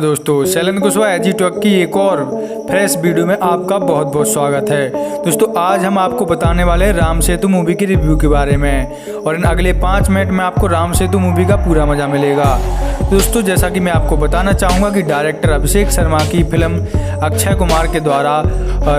दोस्तों शैलेंद्र कुशवाहा एजी टॉक की एक और फ्रेश वीडियो में आपका बहुत बहुत स्वागत है। दोस्तों आज हम आपको बताने वाले हैं राम सेतु मूवी की रिव्यू के बारे में और इन अगले 5 मिनट में आपको राम सेतु मूवी का पूरा मज़ा मिलेगा। दोस्तों जैसा कि मैं आपको बताना चाहूँगा कि डायरेक्टर अभिषेक शर्मा की फिल्म अक्षय कुमार के द्वारा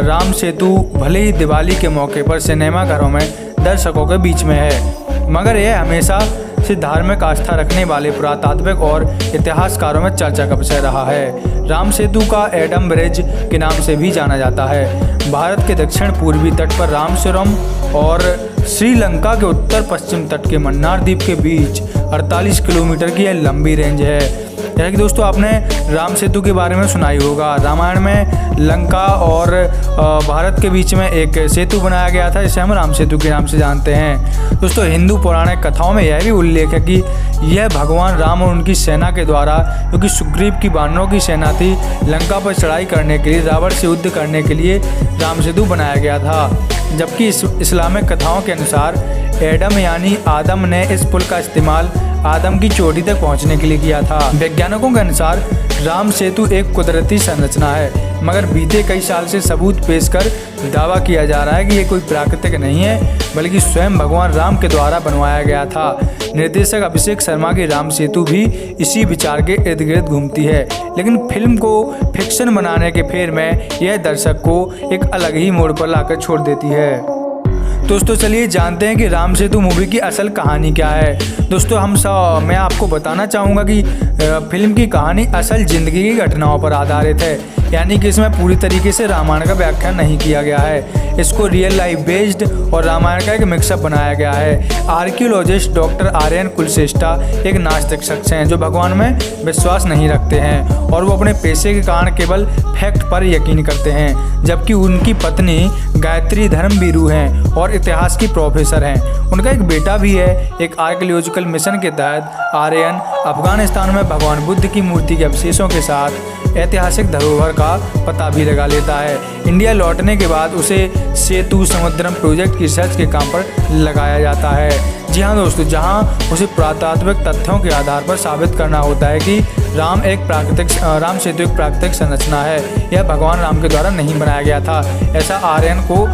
राम सेतु भले ही दिवाली के मौके पर सिनेमाघरों में दर्शकों के बीच में है, मगर यह हमेशा से धार्मिक आस्था रखने वाले पुरातात्विक और इतिहासकारों में चर्चा का विषय रहा है। राम सेतु का एडम ब्रिज के नाम से भी जाना जाता है। भारत के दक्षिण पूर्वी तट पर रामेश्वरम और श्रीलंका के उत्तर पश्चिम तट के मन्नार द्वीप के बीच 48 किलोमीटर की यह लंबी रेंज है। जैसा कि दोस्तों आपने राम सेतु के बारे में सुना ही होगा, रामायण में लंका और भारत के बीच में एक सेतु बनाया गया था जिसे हम राम सेतु के नाम से जानते हैं। दोस्तों हिंदू पौराणिक कथाओं में यह भी उल्लेख है कि यह भगवान राम और उनकी सेना के द्वारा, जो कि सुग्रीव की वानरों की सेना थी, लंका पर चढ़ाई करने के लिए रावण से युद्ध करने के लिए राम सेतु बनाया गया था। जबकि इस्लामिक कथाओं के अनुसार एडम यानी आदम ने इस पुल का इस्तेमाल आदम की चोटी तक पहुंचने के लिए किया था। वैज्ञानिकों के अनुसार राम सेतु एक कुदरती संरचना है, मगर बीते कई साल से सबूत पेश कर दावा किया जा रहा है कि ये कोई प्राकृतिक नहीं है, बल्कि स्वयं भगवान राम के द्वारा बनवाया गया था। निर्देशक अभिषेक शर्मा की राम सेतु भी इसी विचार के इर्द गिर्द घूमती है, लेकिन फिल्म को फिक्शन बनाने के फेर में यह दर्शक को एक अलग ही मोड़ पर लाकर छोड़ देती है। दोस्तों चलिए जानते हैं कि राम सेतु मूवी की असल कहानी क्या है। दोस्तों मैं आपको बताना चाहूँगा कि फिल्म की कहानी असल ज़िंदगी की घटनाओं पर आधारित है, यानी कि इसमें पूरी तरीके से रामायण का व्याख्यान नहीं किया गया है। इसको रियल लाइफ बेस्ड और रामायण का एक मिक्सअप बनाया गया है। आर्कियोलॉजिस्ट डॉक्टर आर्यन कुलश्रेष्ठा एक नास्तिक शख्स हैं जो भगवान में विश्वास नहीं रखते हैं और वो अपने पेशे के कारण केवल फैक्ट पर यकीन करते हैं, जबकि उनकी पत्नी गायत्री धर्मवीरू हैं और इतिहास की प्रोफेसर हैं। उनका एक बेटा भी है। एक आर्कियोलॉजिकल मिशन के तहत आर्यन अफगानिस्तान में भगवान बुद्ध की मूर्ति के अवशेषों के साथ ऐतिहासिक धरोहर का पता भी लगा लेता है। इंडिया लौटने के बाद उसे सेतु समुद्रम प्रोजेक्ट की रिसर्च के काम पर लगाया जाता है। जी हाँ दोस्तों, जहाँ उसे पुरातात्विक तथ्यों के आधार पर साबित करना होता है कि राम सेतु एक प्राकृतिक संरचना है, यह भगवान राम के द्वारा नहीं बनाया गया था, ऐसा आर्यन को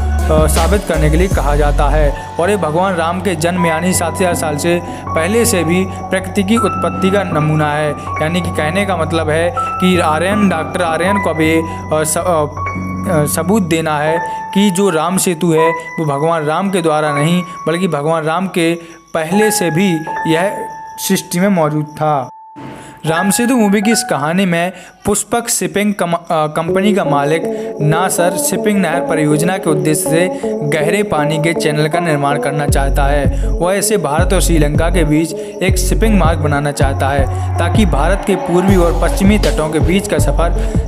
साबित करने के लिए कहा जाता है। और ये भगवान राम के जन्म यानी 7000 साल से पहले से भी प्रकृति की उत्पत्ति का नमूना है। यानी कि कहने का मतलब है कि डॉक्टर आर्यन को अभी सबूत देना है कि जो राम सेतु है वो भगवान राम के द्वारा नहीं, बल्कि भगवान राम के पहले से भी यह सृष्टि में मौजूद था। राम सेतु मूवी की इस कहानी में पुष्पक शिपिंग कंपनी का मालिक नासर शिपिंग नहर परियोजना के उद्देश्य से गहरे पानी के चैनल का निर्माण करना चाहता है। वह इसे भारत और श्रीलंका के बीच एक शिपिंग मार्ग बनाना चाहता है ताकि भारत के पूर्वी और पश्चिमी तटों के बीच का सफ़र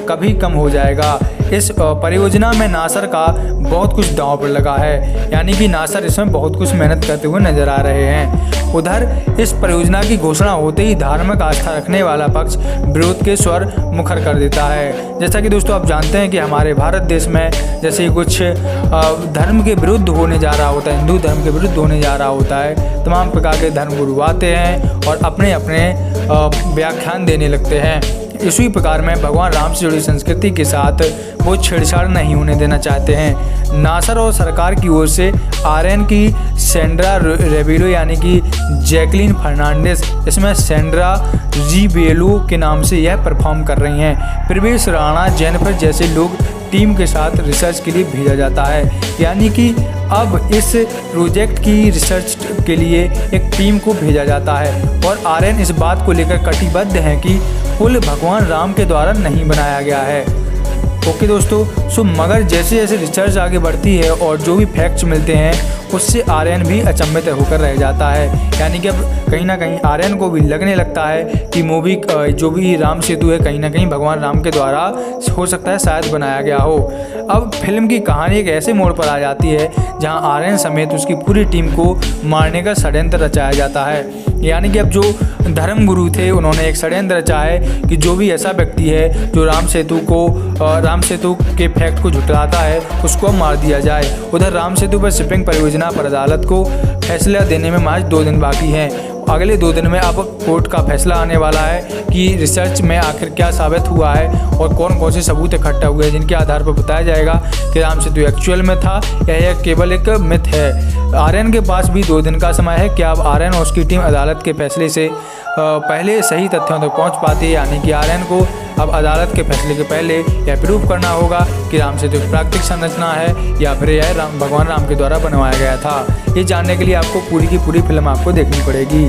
कभी कम हो जाएगा। इस परियोजना में नासर का बहुत कुछ दांव पर लगा है, यानी कि नासर इसमें बहुत कुछ मेहनत करते हुए नजर आ रहे हैं। उधर इस परियोजना की घोषणा होते ही धार्मिक आस्था रखने वाला पक्ष विरोध के स्वर मुखर कर देता है। जैसा कि दोस्तों आप जानते हैं कि हमारे भारत देश में जैसे कुछ धर्म के विरुद्ध होने जा रहा होता है, हिंदू धर्म के विरुद्ध होने जा रहा होता है, तमाम प्रकार के धर्मगुरु आते हैं और अपने व्याख्यान देने लगते हैं। इसी प्रकार में भगवान राम से जुड़ी संस्कृति के साथ वो छेड़छाड़ नहीं होने देना चाहते हैं। नासर और सरकार की ओर से आर्यन की सेंड्रा रेबिलो यानी कि जैकलिन फर्नांडिस, इसमें सेंड्रा रिबेलो के नाम से यह परफॉर्म कर रही हैं। प्रवेश राणा, जेनिफर जैसे लोग टीम के साथ रिसर्च के लिए भेजा जाता है। यानी कि अब इस प्रोजेक्ट की रिसर्च के लिए एक टीम को भेजा जाता है और आर्यन इस बात को लेकर कटिबद्ध है कि पुल भगवान राम के द्वारा नहीं बनाया गया है। ओके दोस्तों, मगर जैसे जैसे रिसर्च आगे बढ़ती है और जो भी फैक्ट्स मिलते हैं उससे आर्यन भी अचंभित होकर रह जाता है। यानी कि अब कहीं ना कहीं आर्यन को भी लगने लगता है कि मूवी जो भी राम सेतु है कहीं ना कहीं भगवान राम के द्वारा हो सकता है शायद बनाया गया हो। अब फिल्म की कहानी एक ऐसे मोड़ पर आ जाती है जहां आर्यन समेत उसकी पूरी टीम को मारने का षड्यंत्र रचाया जाता है। यानी कि अब जो धर्मगुरु थे उन्होंने एक षड्यंत्र रचा है कि जो भी ऐसा व्यक्ति है जो राम सेतु के फैक्ट को झुठलाता है उसको मार दिया जाए। उधर राम सेतु पर शिपिंग परियोजना पर अदालत को फैसला देने में महज 2 दिन बाकी हैं। अगले 2 दिन में अब कोर्ट का फैसला आने वाला है कि रिसर्च में आखिर क्या साबित हुआ है और कौन कौन से सबूत इकट्ठा हुए हैं, जिनके आधार पर बताया जाएगा कि राम सेतु एक्चुअल में था या यह केवल एक मिथ है। आर्यन के पास भी 2 दिन का समय है कि अब आर्यन और उसकी टीम अदालत के फैसले से पहले सही तथ्यों तक पहुंच पाती है, यानी कि आर्यन को अब अदालत के फैसले के पहले यह प्रूव करना होगा कि राम सेतु एक प्राकृतिक संरचना है या फिर यह भगवान राम के द्वारा बनवाया गया था। ये जानने के लिए आपको पूरी की पूरी फिल्म आपको देखनी पड़ेगी।